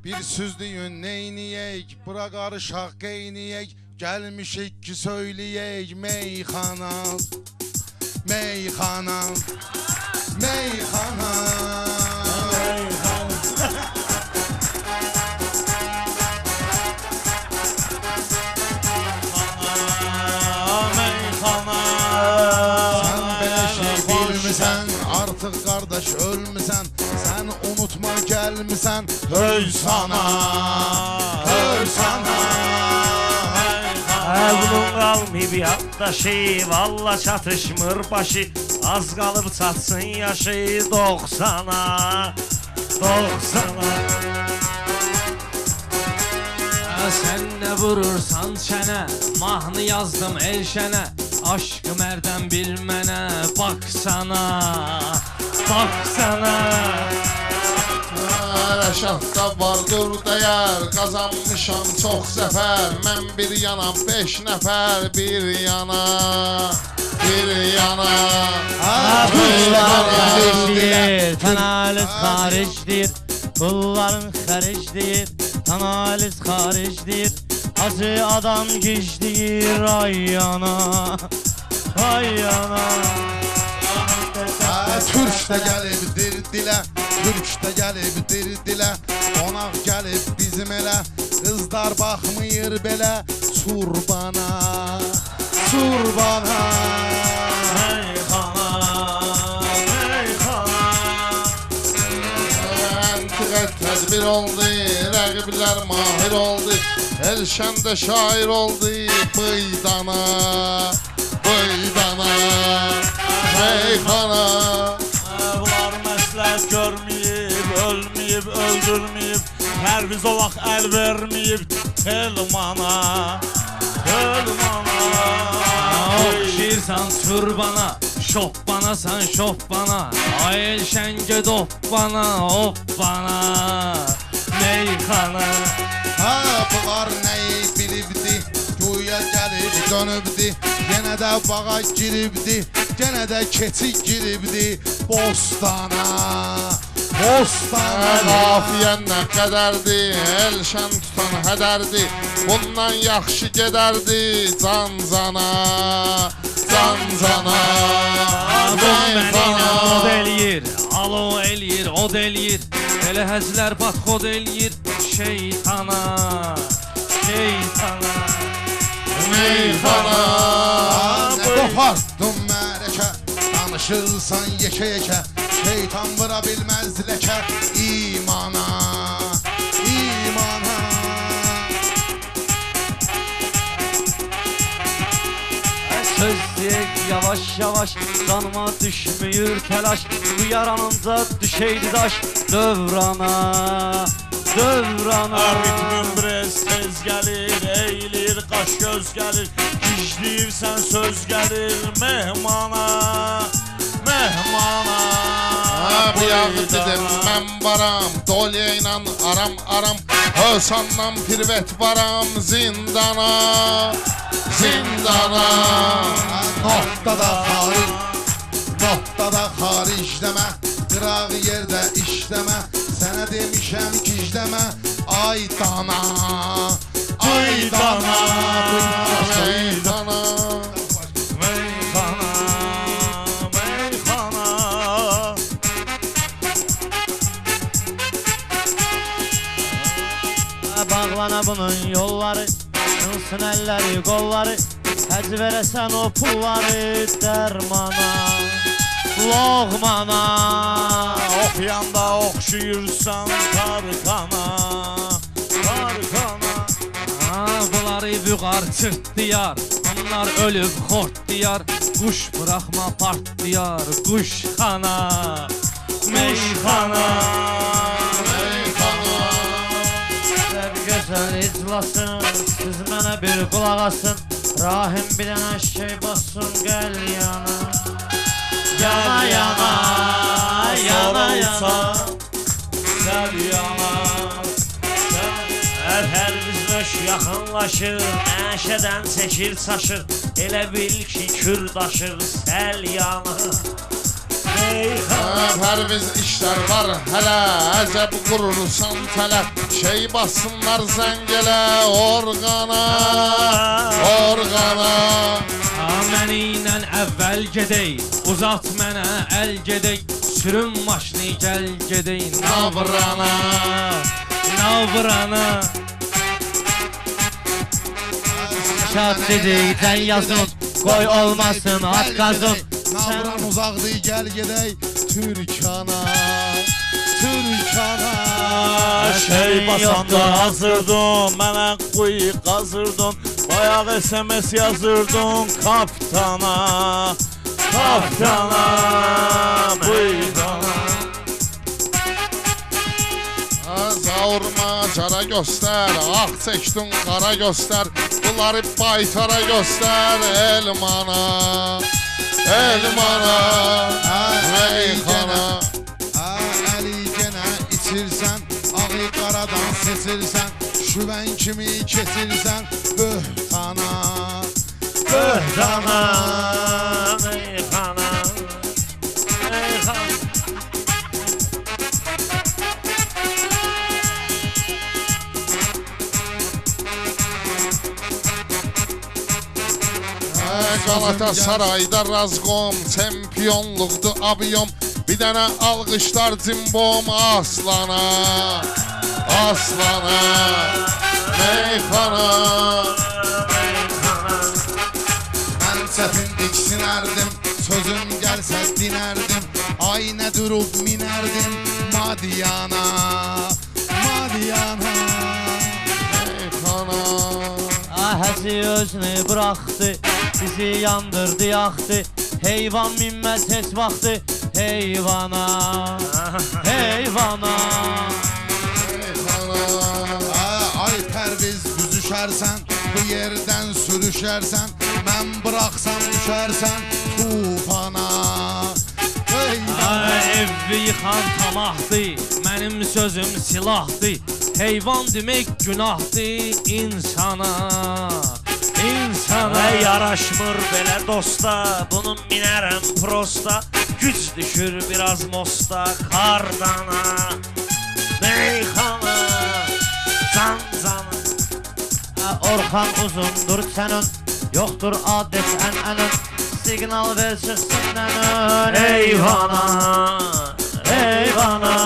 Bir süzdüyün neyniyək, bura qarışaq qeyniyək, gəlmişik ki söyləyək meyxana, meyxana, meyxana. Bilmisən, artıq qardaş ölmüsən, sən unutma gəlmisən, höy sana, höy sana. Bunun qalmayıb yaddaşı, valla çatışmır başı, az qalıb çatsın yaşı 90'a, 90'a. Sən nə vurursan çənə, mahnı yazdım elşənə, aşkı mərdən bilmənə, baksana, baksana. Rəşadda vardır dəyər, qazanmışam çox zəfər, mən bir yana 5 nəfər, bir yana, bir yana. Pullar xəricdir, analiz xaricdir, pulların xəricdir, analiz xaricdir, acı adam gizdir, ay yana, ay yana. Türk də gəlibdir dilə, Türk də gəlibdir dilə, qonaq gəlib bizim elə, qızlar baxmayır belə, surbana, surbana. Meyxana, meyxana. Əntiqət tədbir oldu, rəqiblər mahir oldu, Elşəndə şair oldu, bıydana, bıydana, meyxana. Bunlar məsləhət görməyib, ölməyib, öldürməyib, Pərviz o vaxt əl verməyib, Telmana, Telmana. Oxşayırsan surbana, şobbanasan şobbana, ay elşən get hoppana, hoppana, meyxana. Bunlar nəyi bilibdi, güya gəlib dönübdi, yenə də bağa giribdi, yenə də keçi giribdi, bostana, bostana. Qafiyən nə qədərdi, elşən tutan hədərdi, bundan yaxşı gedərdi, can-cana, can-cana. Mənimlə od eləyir, alo eləyir, od eləyir, elə həzlər batxod eləyir, şeytana, şeytana. Meyxana, nə qopardın mərəkə, danışırsan yekə-yekə, şeytan vura bilməz ləkə, imana, imana. Söz deyək yavaş yavaş, canıma düşmüyür təlaş, bu yaranınca düşeydi daş, dövrana, dövrana. Ritmin brez tez gəlir, eyilir, qaş göz gəlir, gizliyirsən söz gəlir, mehmana, mehmana. Bu yağı dedim mən varam, dolya ilə aram aram, Hösandan pirvet varam, zindana, zindana. Noktada xaric, noktada xaricləmə, qıraq yerdə işləmə, sənə demişəm gizləmə, ay dana, ay dana, ay dana. Meyxana, meyxana. Bağlana bunun yolları, sılsın əlləri, qolları, həc verəsən o pulları dərmana, loğmana. Oxuyanda oxşuyursan tarxana, tarxana. Bunları vüqar çırt diyar, onlar ölüb xort diyar, quş bıraxma part diyar, quşxana, meyxana. Gözəl iclasın, siz mənə bir qulaq asın, Rahim bilənə şey bassın qəlyana, yana yana, yana yana, qəlyana. Hər bizməş yaxınlaşır, məşədən çəkir çaşır, elə bil ki kürdaşır səl yanı, Pərviz işlər var hələ, əcəb qurursan tələ. Şey bassınlar zəngələ, orqana, orqana. Mənlə əvvəl gedək, uzat mənə əl gedək. Sürün maşını gəl gedək Navrana, Navrana. Şad dedik, dən yazın, qoy olmasın at qazın. Navran uzaqdır, gəl gedək Türkana, Türkana. Şey basanda hazırdın, mənə quy qazırdın. Bayaq SMS yazırdın kaptana, kaptana, buydana. Zavurma cara göstər, ağ çəkdin qara göstər. Bunları baytara göstər, elmana, elmana, meyxana. Əli genə içirsən, ağı qaradan seçirsən. Şüvən kimi keçirsən, böhtana, Böhtana, meyxana, meyxana. Galatasaray'da Razgom, çempiyonluqdu abiyom. Bir dənə alqışlar cimbom aslana, aslana, meyxana. Mən çətin diksinərdim, sözüm gəlsə dinərdim. Ay nə durub minərdim, Madiyana, Madiyana, meyxana. Həsi özünü bıraxdı, bizi yandırdı, yaxdı. Heyvan minməz heç vaxtı heyvana, heyvana. Ay Pərviz büzüşərsən, bu yerdən sürüşərsən. Mən bıraxsam düşərsən tufana, heyvana. Evi yıxan tamahdı, mənim sözüm silahdı. Heyvan demək günahdır insana, insana. Yaraşmır belə dosta, bunun minərəm prosta. Güc düşür biraz mosta, kardana, meyxana, canzana. Orxan uzundur sənin, yoxdur adət ənənən. Signal ver çıxsın nənən, Eyvana, eyvana.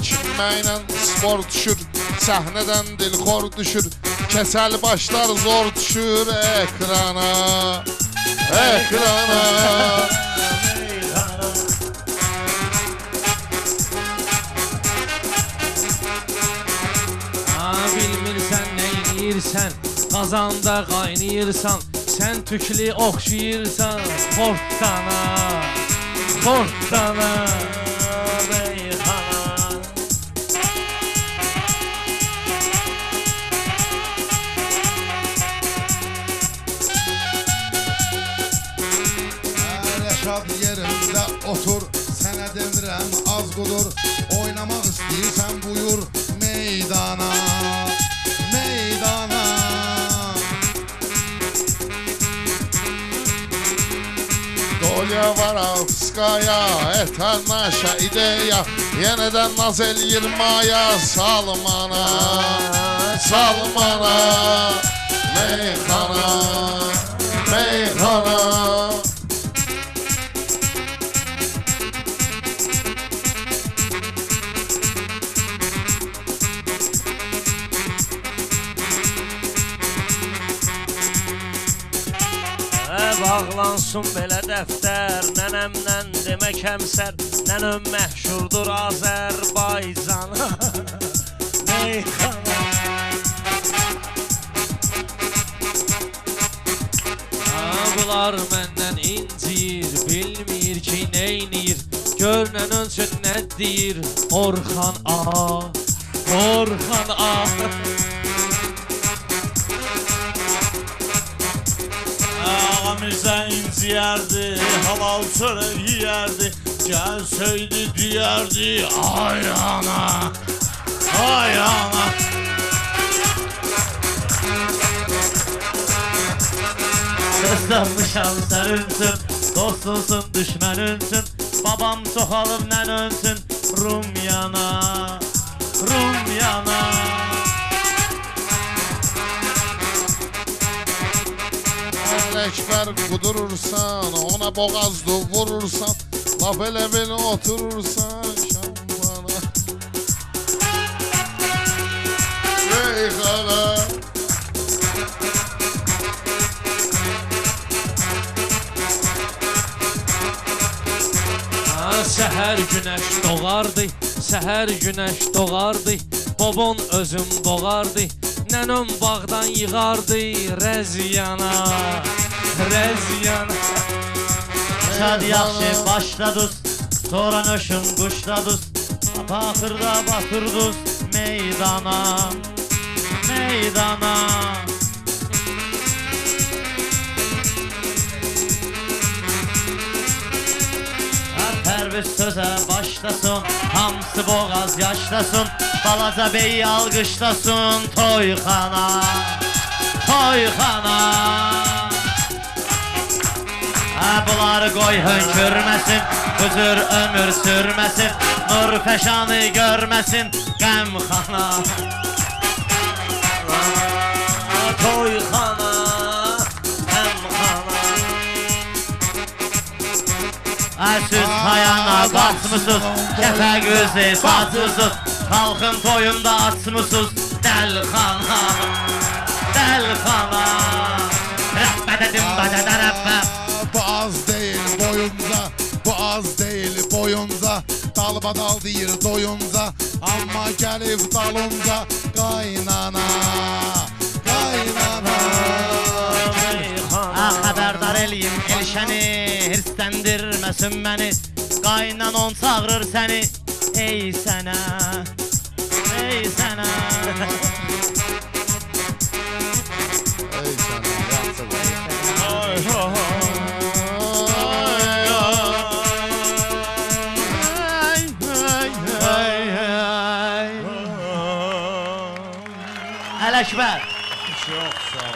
Kimlə spor düşür, səhnədən dilxor düşür. Kəsəl başlar zor düşür ekrana, ekrana. Bilmirsən neynirsən, qazanda qaynayırsan. Sən tüklü oxşayırsan xortdana, xortdana, meyxana. Rəşad yerində otur, sənə demirəm az qudur. Oynamaq istəyirsən buyur meydana, meydana. Dolya Varovskaya, eta naša ideya. Yeniden naz eləyir maya, salmana, salmana, meyxana, meyxana. Bağlansın belə dəftər, nənəmlə demək həmsər. Nənəm məhşurdur Azərbaycana, meyxana. Bunlar məndən incir, bilmir ki neynir. Görünən ölçün nə deyir Orxan ağa, Orxan ağa. Ağamızda inciyərdi, halal çörək yiyərdi. Gəlsəydi deyərdi, ay ana, ay ana. Özlenmişəm səninsin, dostunsun, düşmənunsun. Babam çoxalıb nən önsün, Rum yana, Rum yana. Əkbər qudurursan, ona boğazda vurursan, laf elə belə oturursan şambana. Ey xala. Səhər günəş doğardı, səhər günəş doğardı, bobon özüm boğardı, nənəm bağdan yığardı, rəziyana, rəziyana. Şad yaxşı başladız, sonra nöşün quşladız, Baxırda batırdız meydana, meydana. Hər bir sözə başlasın, hamısı boğaz yaşlasın, balaca beyi alqışlasın, toyxana, toyxana. Bunları qoy hönkürməsin, huzur ömür sürməsin, nur fəşanı görməsin, qəmxana, toyxana, qəmxana. Siz hayana batmısınız, kəfək üzü saçmısınız, xalqın toyunda açmısınız, dəlxana, dəlxana. Rəbbədədim bədədə rəbbə. Bu az değil boyunca, bu az değil boyunca, dalbadal deyir doyunca, amma gəlib dalınca, qaynana, qaynana. Xəbərdar eləyim elşəni, hirsləndirməsin məni, qaynanon çağırır səni, ey sənə, ey sənə. Ey sənə, yaxşı bu. Ələkbər. Çox sağ ol.